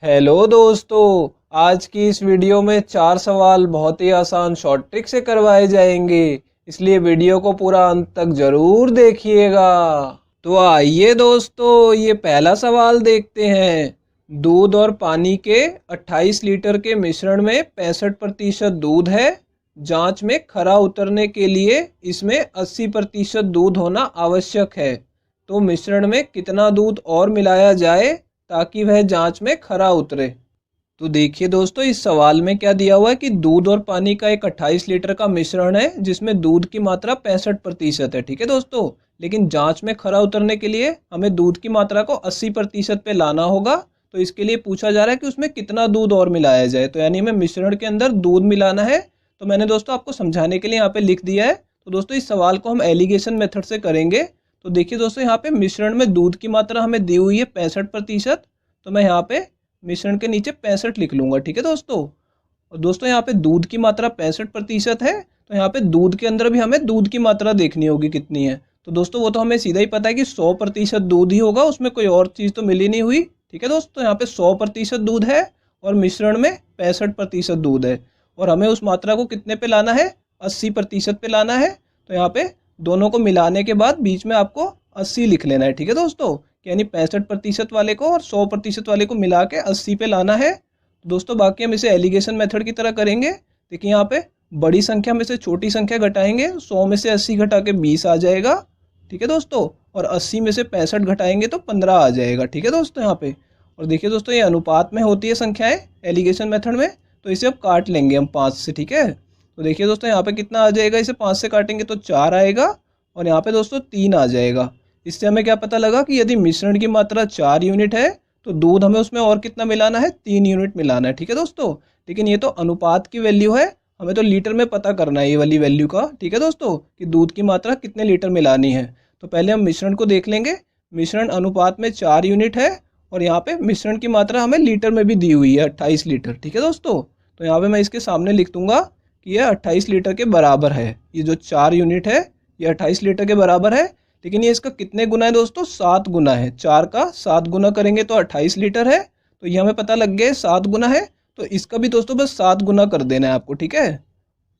Hello दोस्तों, आज की इस वीडियो में 4 सवाल बहुत ही आसान शॉर्ट ट्रिक से करवाए जाएंगे, इसलिए वीडियो को पूरा अंत तक जरूर देखिएगा। तो आइए दोस्तों, ये पहला सवाल देखते हैं। दूध और पानी के 28 लीटर के मिश्रण में 65% दूध है। जांच में खरा उतरने के लिए इसमें 80% दूध होना आवश्यक है। तो मिश्रण में कितना दूध और मिलाया जाए ताकि वह जांच में खरा उतरे। तो देखिए दोस्तों, इस सवाल में क्या दिया हुआ है कि दूध और पानी का एक 28 लीटर का मिश्रण है जिसमें दूध की मात्रा 65% है। ठीक है दोस्तों, लेकिन जांच में खरा उतरने के लिए हमें दूध की मात्रा को 80% पे लाना होगा। तो इसके लिए पूछा जा रहा है कि उसमें कितना दूध और मिलाया जाए। तो यानी हमें मिश्रण के अंदर दूध मिलाना है। तो मैंने दोस्तों आपको समझाने के लिए यहाँ पे लिख दिया है। तो दोस्तों इस सवाल को हम एलिगेशन मेथड से करेंगे। तो देखिए दोस्तों, यहाँ पे मिश्रण में दूध की मात्रा हमें दी हुई है 65%। तो मैं यहाँ पे मिश्रण के नीचे 65 लिख लूंगा। ठीक है दोस्तों, और दोस्तों यहाँ पे दूध की मात्रा 65% है। तो यहाँ पे दूध के अंदर भी हमें दूध की मात्रा देखनी होगी कितनी है। तो दोस्तों वो तो हमें सीधा ही पता है कि 100% दूध ही होगा, उसमें कोई और चीज़ तो मिली नहीं हुई। ठीक है दोस्तों, यहाँ पे 100% दूध है और मिश्रण में 65% दूध है, और हमें उस मात्रा को कितने पे लाना है, 80% पे लाना है। तो यहाँ पे दोनों को मिलाने के बाद बीच में आपको 80 लिख लेना है। ठीक है दोस्तों, यानी 65% वाले को और 100% वाले को मिला के 80 पे लाना है। दोस्तों बाकी हम इसे एलिगेशन मेथड की तरह करेंगे। देखिए यहाँ पे बड़ी संख्या में से छोटी संख्या घटाएंगे, 100 में से 80 घटा के 20 आ जाएगा। ठीक है दोस्तों, और 80 में से 65 घटाएंगे तो 15 आ जाएगा। ठीक है दोस्तों यहाँ पे, और देखिए दोस्तों ये अनुपात में होती है संख्याएं एलिगेशन मेथड में। तो इसे अब काट लेंगे हम 5 से। ठीक है, तो देखिए दोस्तों यहाँ पे कितना आ जाएगा, इसे 5 से काटेंगे तो 4 आएगा, और यहाँ पे दोस्तों 3 आ जाएगा। इससे हमें क्या पता लगा कि यदि मिश्रण की मात्रा 4 यूनिट है तो दूध हमें उसमें और कितना मिलाना है, 3 यूनिट मिलाना है। ठीक है दोस्तों, लेकिन ये तो अनुपात की वैल्यू है, हमें तो लीटर में पता करना है ये वाली वैल्यू का। ठीक है दोस्तों, कि दूध की मात्रा कितने लीटर मिलानी है। तो पहले हम मिश्रण को देख लेंगे। मिश्रण अनुपात में 4 यूनिट है, और यहाँ पे मिश्रण की मात्रा हमें लीटर में भी दी हुई है 28 लीटर। ठीक है दोस्तों, तो यहाँ पे मैं इसके सामने लिख दूंगा कि यह 28 लीटर के बराबर है। ये जो 4 यूनिट है ये 28 लीटर के बराबर है। लेकिन ये इसका कितने गुना है दोस्तों, 7 गुना है। 4 का 7 गुना करेंगे तो 28 लीटर है। तो ये हमें पता लग गया 7 गुना है। तो इसका भी दोस्तों बस 7 गुना कर देना है आपको। ठीक है,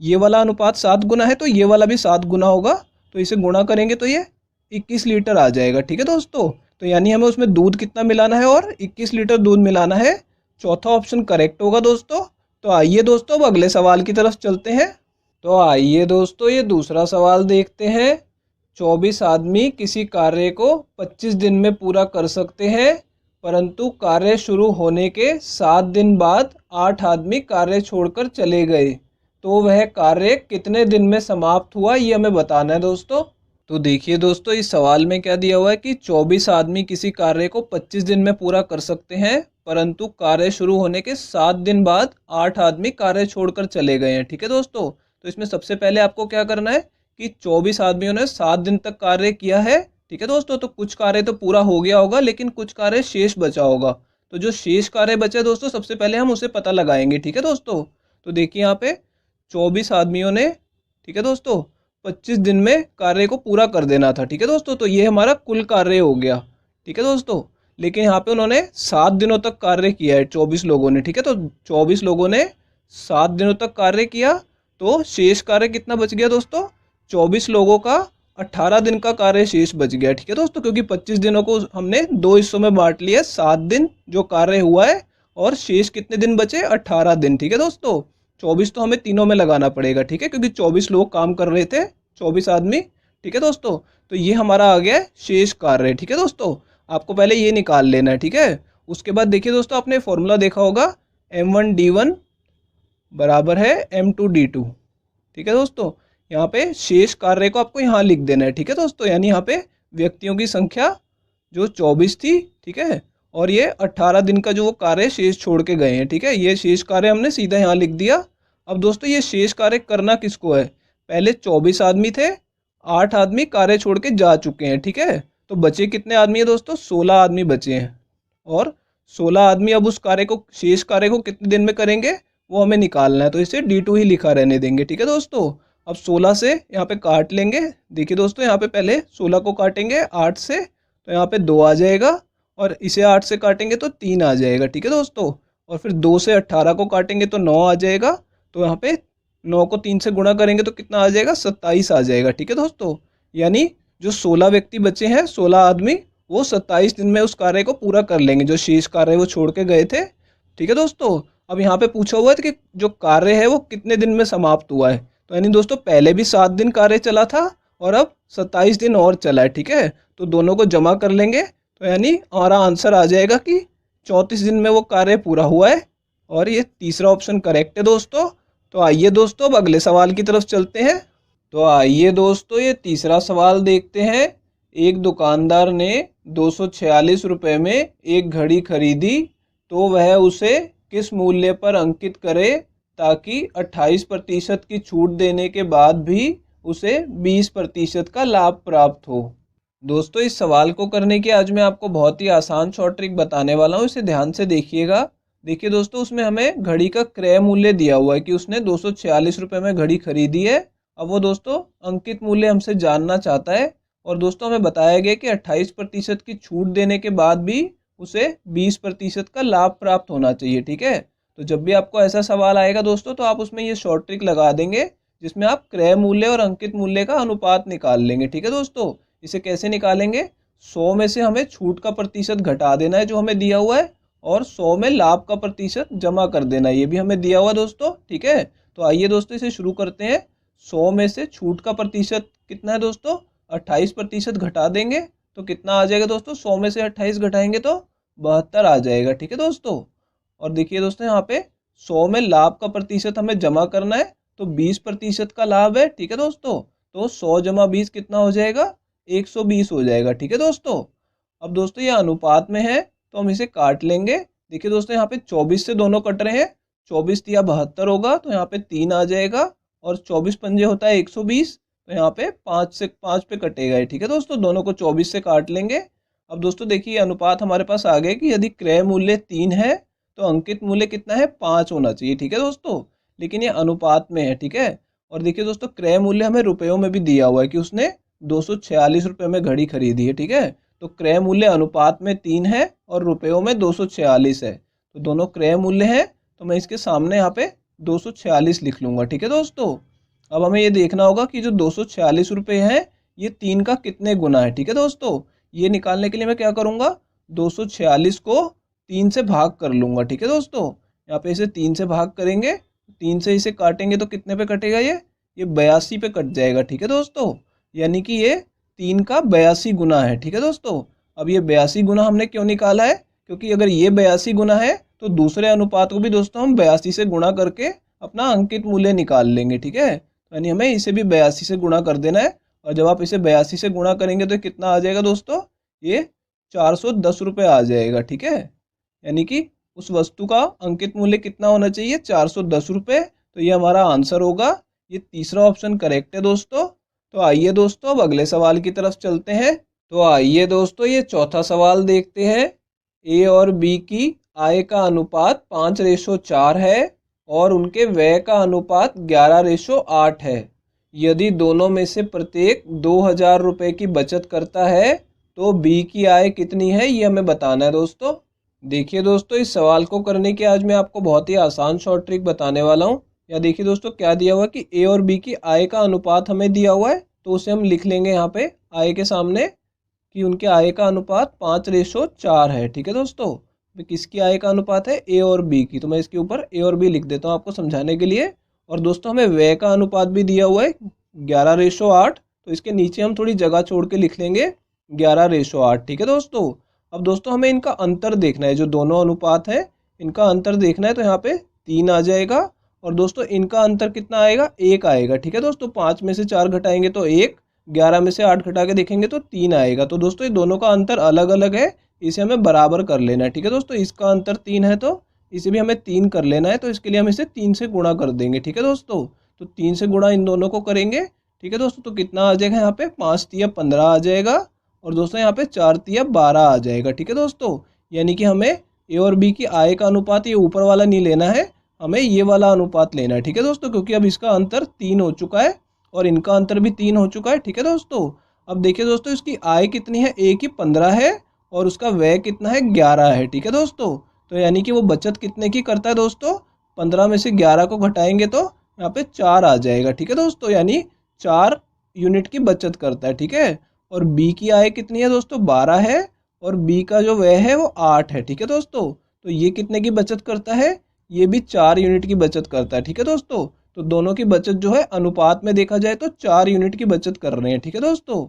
ये वाला अनुपात 7 गुना है तो ये वाला भी 7 गुना होगा। तो इसे गुणा करेंगे तो ये 21 लीटर आ जाएगा। ठीक है दोस्तों, तो यानी हमें उसमें दूध कितना मिलाना है, और 21 लीटर दूध मिलाना है। चौथा ऑप्शन करेक्ट होगा दोस्तों। तो आइए दोस्तों अब अगले सवाल की तरफ चलते हैं। तो आइए दोस्तों ये दूसरा सवाल देखते हैं। 24 आदमी किसी कार्य को 25 दिन में पूरा कर सकते हैं, परंतु कार्य शुरू होने के 7 दिन बाद 8 आदमी कार्य छोड़कर चले गए। तो वह कार्य कितने दिन में समाप्त हुआ, ये हमें बताना है दोस्तों। तो देखिए दोस्तों, इस सवाल में क्या दिया हुआ है कि 24 आदमी किसी कार्य को 25 दिन में पूरा कर सकते हैं, परंतु कार्य शुरू होने के 7 दिन बाद 8 आदमी कार्य छोड़कर चले गए हैं। ठीक है दोस्तों, तो इसमें सबसे पहले आपको क्या करना है कि 24 आदमियों ने 7 दिन तक कार्य किया है। ठीक है दोस्तों, तो कुछ कार्य तो पूरा हो गया होगा, लेकिन कुछ कार्य शेष बचा होगा। तो जो शेष कार्य बचे दोस्तों, सबसे पहले हम उसे पता लगाएंगे। ठीक है दोस्तों, तो देखिए यहाँ पे 24 आदमियों ने, ठीक है दोस्तों, 25 दिन में कार्य को पूरा कर देना था। ठीक है दोस्तों, तो ये हमारा कुल कार्य हो गया। ठीक है दोस्तों, लेकिन यहाँ पे उन्होंने 7 दिनों तक कार्य किया है 24 लोगों ने। ठीक है, तो 24 लोगों ने 7 दिनों तक कार्य किया, तो शेष कार्य कितना बच गया दोस्तों, 24 लोगों का 18 दिन का कार्य शेष बच गया। ठीक है दोस्तों, क्योंकि 25 दिनों को हमने 2 हिस्सों में बांट लिया, 7 दिन जो कार्य हुआ है और शेष कितने दिन बचे, 18 दिन। ठीक है दोस्तों, 24 तो हमें तीनों में लगाना पड़ेगा। ठीक है, क्योंकि 24 लोग काम कर रहे थे, 24 आदमी। ठीक है दोस्तों, तो ये हमारा आ गया शेष कार्य। ठीक है दोस्तों, आपको पहले ये निकाल लेना है। ठीक है, उसके बाद देखिए दोस्तों, आपने फॉर्मूला देखा होगा, M1D1 बराबर है M2D2। ठीक है दोस्तों, यहाँ पे शेष कार्य को आपको यहाँ लिख देना है। ठीक है दोस्तों, यानी यहाँ पे व्यक्तियों की संख्या जो 24 थी, ठीक है, और ये 18 दिन का जो वो कार्य शेष छोड़ के गए हैं। ठीक है, ये शेष कार्य हमने सीधा यहाँ लिख दिया। अब दोस्तों ये शेष कार्य करना किसको है, पहले 24 आदमी थे, 8 आदमी कार्य छोड़ के जा चुके हैं। ठीक है, तो बचे कितने आदमी है दोस्तों, 16 आदमी बचे हैं, और 16 आदमी अब उस कार्य को, शेष कार्य को कितने दिन में करेंगे वो हमें निकालना है। तो इसे D2 ही लिखा रहने देंगे। ठीक है दोस्तों, अब 16 से यहाँ पे काट लेंगे। देखिए दोस्तों, यहाँ पे पहले 16 को काटेंगे 8 से, तो यहाँ पे 2 आ जाएगा, और इसे 8 से काटेंगे तो 3 आ जाएगा, ठीक है दोस्तों। और फिर 2 से 18 को काटेंगे तो 9 आ जाएगा। तो यहाँ पे 9 को 3 से गुणा करेंगे तो कितना आ जाएगा, 27 आ जाएगा, ठीक है दोस्तों। यानी जो 16 व्यक्ति बचे हैं, 16 आदमी, वो 27 दिन में उस कार्य को पूरा कर लेंगे, जो शेष कार्य वो छोड़ के गए थे, ठीक है दोस्तों। अब यहाँ पे पूछा हुआ है कि जो कार्य है वो कितने दिन में समाप्त हुआ है। तो यानी दोस्तों पहले भी 7 दिन कार्य चला था और अब 27 दिन और चला है, ठीक है। तो दोनों को जमा कर लेंगे तो यानी हमारा आंसर आ जाएगा कि 34 दिन में वो कार्य पूरा हुआ है। और ये तीसरा ऑप्शन करेक्ट है दोस्तों। तो आइए दोस्तों अब अगले सवाल की तरफ चलते हैं। तो आइए दोस्तों ये तीसरा सवाल देखते हैं। एक दुकानदार ने 246 रुपये में एक घड़ी खरीदी, तो वह उसे किस मूल्य पर अंकित करे ताकि 28% की छूट देने के बाद भी उसे 20% का लाभ प्राप्त हो। दोस्तों इस सवाल को करने की आज मैं आपको बहुत ही आसान शॉर्ट ट्रिक बताने वाला हूँ, इसे ध्यान से देखिएगा। देखिए दोस्तों, उसमें हमें घड़ी का क्रय मूल्य दिया हुआ है कि उसने 246 रुपये में घड़ी खरीदी है। अब वो दोस्तों अंकित मूल्य हमसे जानना चाहता है और दोस्तों हमें बताया गया कि 28% की छूट देने के बाद भी उसे 20% का लाभ प्राप्त होना चाहिए, ठीक है। तो जब भी आपको ऐसा सवाल आएगा दोस्तों तो आप उसमें ये शॉर्ट ट्रिक लगा देंगे जिसमें आप क्रय मूल्य और अंकित मूल्य का अनुपात निकाल लेंगे, ठीक है दोस्तों। इसे कैसे निकालेंगे, 100 में से हमें छूट का प्रतिशत घटा देना है जो हमें दिया हुआ है, और 100 में लाभ का प्रतिशत जमा कर देना है, ये भी हमें दिया हुआ दोस्तों, ठीक है। तो आइए दोस्तों इसे शुरू करते हैं। 100 में से छूट का प्रतिशत कितना है दोस्तों, 28% घटा देंगे तो कितना आ जाएगा दोस्तों, 100 में से 28 घटाएंगे तो 72 आ जाएगा, ठीक है दोस्तों। और देखिए दोस्तों यहाँ पे 100 में लाभ का प्रतिशत हमें जमा करना है, तो 20% का लाभ है, ठीक है दोस्तों। तो 100 जमा 20 कितना हो जाएगा, 120 हो जाएगा, ठीक है दोस्तों। अब दोस्तों ये अनुपात में है तो हम इसे काट लेंगे। देखिए दोस्तों यहाँ पे 24 से दोनों कट रहे हैं, 24 या 72 होगा तो यहाँ पे 3 आ जाएगा, और 24 पंजे होता है 120, तो यहाँ पे 5 से 5 पे कटेगा, ठीक है दोस्तों। दोनों को 24 से काट लेंगे। अब दोस्तों देखिए अनुपात हमारे पास आ गया कि यदि क्रय मूल्य 3 है तो अंकित मूल्य कितना है, 5 होना चाहिए, ठीक है दोस्तों। लेकिन ये अनुपात में है, ठीक है। और देखिए दोस्तों क्रय मूल्य हमें रुपयों में भी दिया हुआ है कि उसने 246 रुपये में घड़ी खरीदी है, ठीक है। तो क्रय मूल्य अनुपात में 3 है और रुपयों में 246 है, तो दोनों क्रय मूल्य हैं, तो मैं इसके सामने यहाँ पे 246 लिख लूँगा, ठीक है दोस्तों। अब हमें ये देखना होगा कि जो 246 रुपये हैं ये 3 का कितने गुना है, ठीक है दोस्तों। ये निकालने के लिए मैं क्या करूँगा, 246 को 3 से भाग कर लूँगा, ठीक है दोस्तों। यहाँ पे इसे 3 से भाग करेंगे, 3 से इसे काटेंगे तो कितने पे कटेगा, ये 82 पे कट जाएगा, ठीक है दोस्तों। यानी कि ये 3 का 82 गुना है, ठीक है दोस्तों। अब ये 82 गुना हमने क्यों निकाला है, क्योंकि अगर ये 82 गुना है तो दूसरे अनुपात को भी दोस्तों हम 82 से गुणा करके अपना अंकित मूल्य निकाल लेंगे, ठीक है। यानी हमें इसे भी 82 से गुणा कर देना है, और जब आप इसे 82 से गुणा करेंगे तो कितना आ जाएगा दोस्तों, ये 410 रुपये आ जाएगा, ठीक है। यानी कि उस वस्तु का अंकित मूल्य कितना होना चाहिए, 410 रुपये। तो ये हमारा आंसर होगा। ये तीसरा ऑप्शन करेक्ट है दोस्तों। तो आइए दोस्तों अब अगले सवाल की तरफ चलते हैं। तो आइए दोस्तों ये चौथा सवाल देखते हैं। ए और बी की आय का अनुपात 5:4 है और उनके व्यय का अनुपात 11:8 है। यदि दोनों में से प्रत्येक 2000 रुपये की बचत करता है तो बी की आय कितनी है, ये हमें बताना है दोस्तों। देखिए दोस्तों इस सवाल को करने के आज मैं आपको बहुत ही आसान शॉर्ट ट्रिक बताने वाला हूँ। या देखिए दोस्तों क्या दिया हुआ है कि ए और बी की आय का अनुपात हमें दिया हुआ है, तो उसे हम लिख लेंगे यहाँ पे आय के सामने कि उनके आय का अनुपात 5:4 है, ठीक है दोस्तों। तो किसकी आय का अनुपात है, ए और बी की, तो मैं इसके ऊपर ए और बी लिख देता हूँ आपको समझाने के लिए। और दोस्तों हमें व्यय का अनुपात भी दिया हुआ है 11:8, तो इसके नीचे हम थोड़ी जगह छोड़ के लिख लेंगे 11:8, ठीक है दोस्तों। अब दोस्तों हमें इनका अंतर देखना है, जो दोनों अनुपात है इनका अंतर देखना है, तो यहाँ पे 3 आ जाएगा। और दोस्तों इनका अंतर कितना आएगा, 1 आएगा, ठीक है दोस्तों। 5 में से 4 घटाएंगे तो 1, 11 में से 8 घटा के देखेंगे तो 3 आएगा। तो दोस्तों ये दोनों का अंतर अलग अलग है, इसे हमें बराबर कर लेना है, ठीक है दोस्तों। इसका अंतर 3 है तो इसे भी हमें 3 कर लेना है, तो इसके लिए हम इसे 3 से गुणा कर देंगे, ठीक है दोस्तों। तो 3 से गुणा इन दोनों को करेंगे, ठीक है दोस्तों। तो कितना आ जाएगा यहाँ पे, 5 तिया 15 आ जाएगा, और दोस्तों यहाँ पे 4 तिया 12 आ जाएगा, ठीक है दोस्तों। यानी कि हमें ए और बी की आय का अनुपात ये ऊपर वाला नहीं लेना है, हमें ये वाला अनुपात लेना है, ठीक है दोस्तों। क्योंकि अब इसका अंतर 3 हो चुका है और इनका अंतर भी 3 हो चुका है, ठीक है दोस्तों। अब देखिए दोस्तों इसकी आय कितनी है, ए की 15 है और उसका व्यय कितना है 11 है। ठीक है दोस्तों, तो यानी कि वो बचत कितने की करता है दोस्तों, 15 में से 11 को घटाएंगे तो यहाँ पे 4 आ जाएगा। ठीक है दोस्तों, यानी 4 यूनिट की बचत करता है। ठीक है, और बी की आय कितनी है दोस्तों, 12 है, और बी का जो व्यय है वो 8 है। ठीक है दोस्तों, तो ये कितने की बचत करता है, ये भी 4 यूनिट की बचत करता है। ठीक है दोस्तों, तो दोनों की बचत जो है अनुपात में देखा जाए तो 4 यूनिट की बचत कर रहे हैं। ठीक है दोस्तों,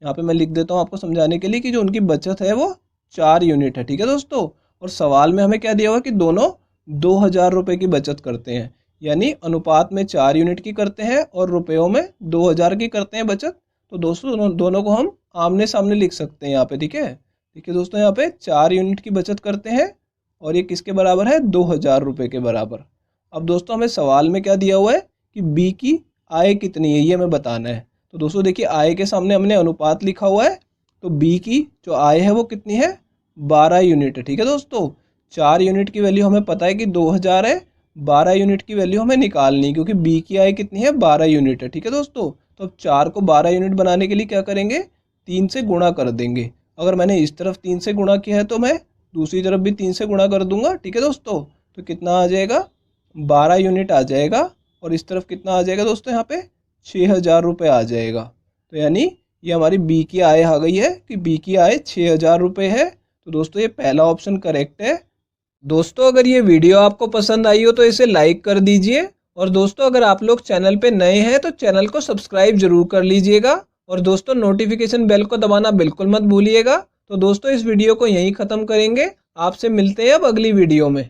यहाँ पे मैं लिख देता हूँ आपको समझाने के लिए कि जो उनकी बचत है वो 4 यूनिट है। ठीक है दोस्तों, और सवाल में हमें क्या दिया हुआ कि दोनों 2000 रुपये की बचत करते हैं, यानी अनुपात में 4 यूनिट की करते हैं और रुपयों में 2000 की करते हैं बचत। तो दोस्तों दोनों को हम आमने सामने लिख सकते हैं यहाँ पे। ठीक है दोस्तों, यहाँ पे 4 यूनिट की बचत करते हैं और ये किसके बराबर है, 2000 रुपये के बराबर। अब दोस्तों हमें सवाल में क्या दिया हुआ है कि बी की आय कितनी है, ये हमें बताना है। तो दोस्तों देखिए, आय के सामने हमने अनुपात लिखा हुआ है, तो बी की जो आय है वो कितनी है, 12 यूनिट है। ठीक है दोस्तों, 4 यूनिट की वैल्यू हमें पता है कि 2000 है, 12 यूनिट की वैल्यू हमें निकालनी है क्योंकि बी की आय कितनी है, 12 यूनिट है। ठीक है दोस्तों, तो अब 4 को 12 यूनिट बनाने के लिए क्या करेंगे, 3 से गुणा कर देंगे। अगर मैंने इस तरफ 3 से गुणा किया है तो मैं दूसरी तरफ भी 3 से गुणा कर दूंगा। ठीक है दोस्तों, तो कितना आ जाएगा, 12 यूनिट आ जाएगा, और इस तरफ कितना आ जाएगा दोस्तों, यहाँ पे 6000 रुपये आ जाएगा। तो यानी ये हमारी बी की आय आ गई है कि बी की आय 6000 रुपये है। तो दोस्तों ये पहला ऑप्शन करेक्ट है। दोस्तों अगर ये वीडियो आपको पसंद आई हो तो इसे लाइक कर दीजिए, और दोस्तों अगर आप लोग चैनल पे नए हैं तो चैनल को सब्सक्राइब जरूर कर लीजिएगा, और दोस्तों नोटिफिकेशन बेल को दबाना बिल्कुल मत भूलिएगा। तो दोस्तों इस वीडियो को यहीं ख़त्म करेंगे, आपसे मिलते हैं अब अगली वीडियो में।